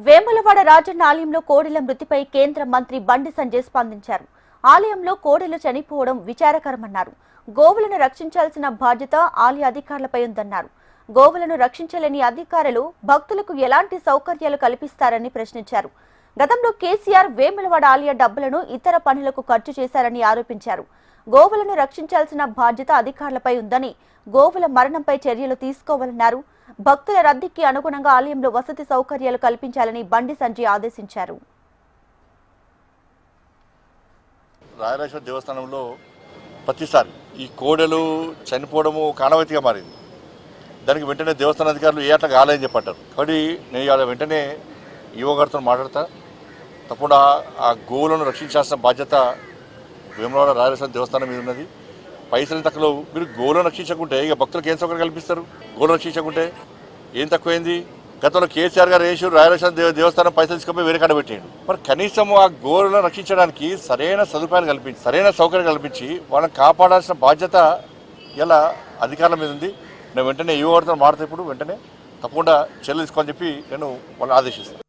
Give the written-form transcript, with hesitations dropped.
వేములవాడ రాజన్న ఆలయంలో కోడెల మృతిపై కేంద్ర మంత్రి బండి సంజయ్ స్పందించారు. ఆలయంలో కోడెలు చనిపోవడం విచారకరమన్నారు. గోవులను రక్షించాల్సిన బాధ్యత ఆలయ అధికారులపై ఉందన్నారు. గోవులను రక్షించలేని అధికారులు భక్తులకు ఎలాంటి సౌకర్యాలు కల్పిస్తారని ప్రశ్నించారు. గతంలో కేసీఆర్ వేములవాడ ఆలయ డబ్బులను ఇతర పనులకు ఖర్చు చేశారని ఆరోపించారు. గోవులను రక్షించాల్సిన బాధ్యత అధికారులపై ఉందని, గోవుల మరణంపై చర్యలు తీసుకోవాలన్నారు. భక్తుల రద్దీకి అనుగుణంగా ఆలయంలో వసతి సౌకర్యాలు కల్పించాలని బండి సంజయ్ ఆదేశించారు. రాయరాజేశ్వర దేవస్థానంలో ప్రతిసారి ఈ కోడెలు చనిపోవడము కానవతిగా మారింది. దానికి వెంటనే దేవస్థాన అధికారులు ఏ అట్లా కాలేదని చెప్పంటారు. కాబట్టి నేను ఇవాళ వెంటనే ఈవో గారితో మాట్లాడతా. తప్పకుండా ఆ గోవులను రక్షించాల్సిన బాధ్యత వేములవాడ రాయరాజేశ్వర దేవస్థానం మీద ఉన్నది. పైసలు తక్కువ మీరు గోవులను రక్షించకుంటే ఇక భక్తులకు ఏం సౌకర్యం కల్పిస్తారు? గోవులను రక్షించకుంటే ఏం తక్కువైంది? గతంలో కేసీఆర్ గారు వేసి రాయరాజేశ్వర దేవస్థానం పైసలు తీసుకొని వేరే కాడ పెట్టాడు. మరి కనీసం ఆ గోవులను రక్షించడానికి సరైన సదుపాయాలు కల్పించి, సరైన సౌకర్యం కల్పించి వాళ్ళని కాపాడాల్సిన బాధ్యత ఇలా అధికారుల మీద ఉంది. నేను వెంటనే ఈవో గారితో మాట్లాడితే ఇప్పుడు వెంటనే తప్పకుండా చర్యలు తీసుకోవాలని చెప్పి నేను వాళ్ళని ఆదేశిస్తాను.